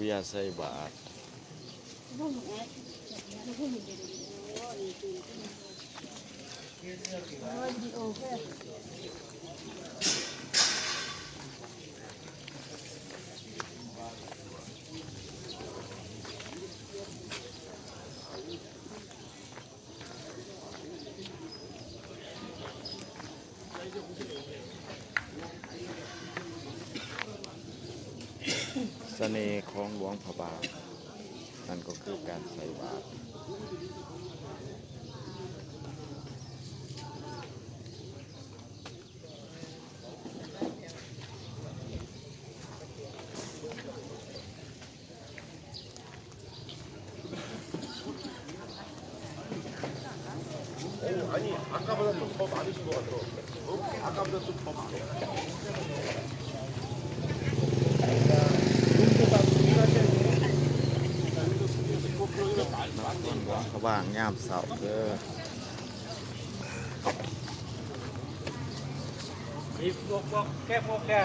บียร์ใส่บาตรเสน่ห์ของหลวงพระบางนั่นก็คือการใส่บาตรหลวงพระบางยามเสาร์เด้อมีพวกแค่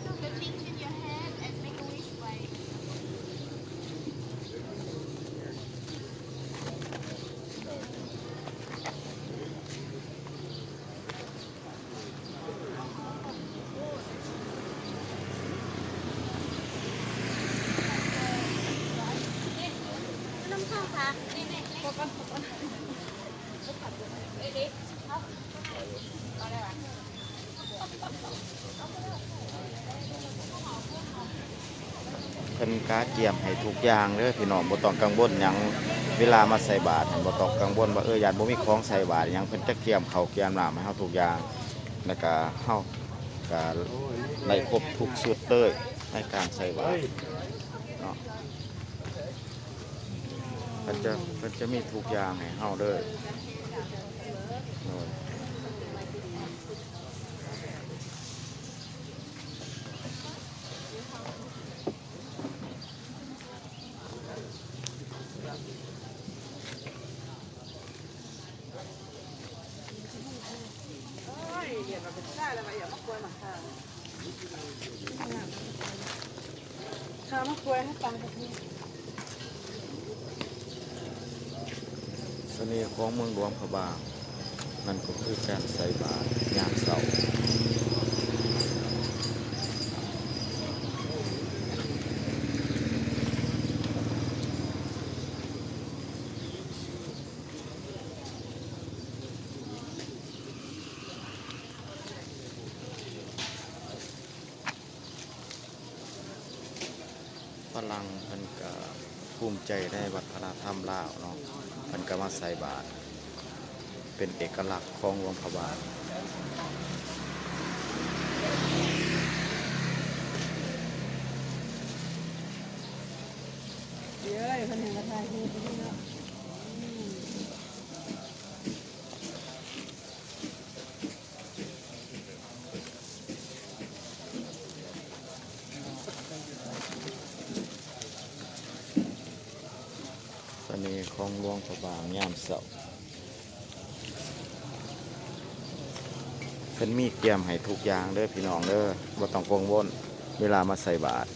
Put the things in your hand and make a wish way. น้ำข้าวค่ะนี่พวกกันเอาได้ไหม เพิ่นกาเกียมให้ทุกอย่างเด้อพี่น้องบ่ต้องกังวลหยังเวลามาใส่บาตรบ่ต้องกังวลว่าญาติบ่มีของใส่บาตรหยังเพิ่นจะเกียมข้าวเกียมน้ำให้เฮาทุกอย่างแล้วก็เฮาก็ได้ครบทุกชุดเลยในการใส่บาตรเนาะเพิ่นจะมีทุกอย่างให้เฮาเด้อโอ้ย ข้าวมะกรูดให้ปังแบบนี้ เสน่ห์ของเมืองหลวงพระบางนั่นก็คือการใส่บาตรยามเช้าฝรั่งเพิ่นก็ภูมิใจในวัฒนธรรมลาวเนาะเพิ่นก็มาใส่บาตรเป็นเอกลักษณ์ของหลวงพระบาง เดี๋ยวอะไรคนเห็นกระทายที่นี่เนาะเสน่ห์ของหลวงพระบางยามเช้าเพิ่นมีเตรียมให้ทุกอย่างเด้อพี่น้องเด้อบ่ต้องกังวลเวลามาใส่บาตร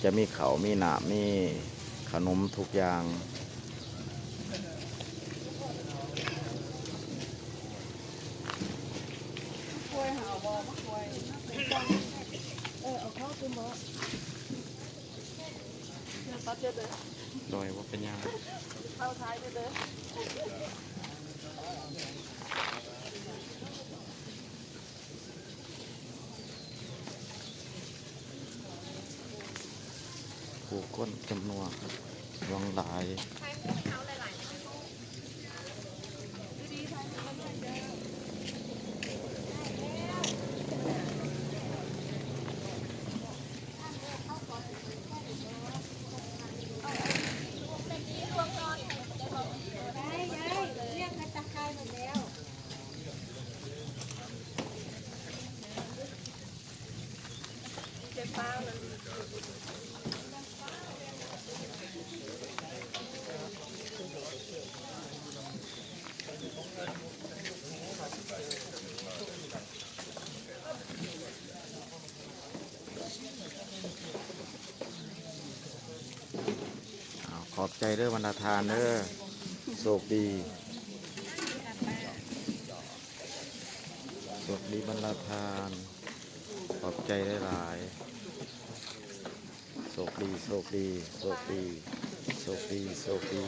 จะมีข้าวมีน้ำมีขนมทุกอย่าง กล้วยหาวบอมะกล้วยเอาเข้าตุ้มบอตัดเจ็ดเลย โดยว่าเป็นหยัง เข้าท้ายเด้อ ผู้คนจำนวนหลวงหลาย เ ขอบใจเด้อบรรดาทานเด้อโชคดีโชคดีบรรดาทานขอบใจได้หลายโชคดีโชคดีโชคดีโชคดีโชคดี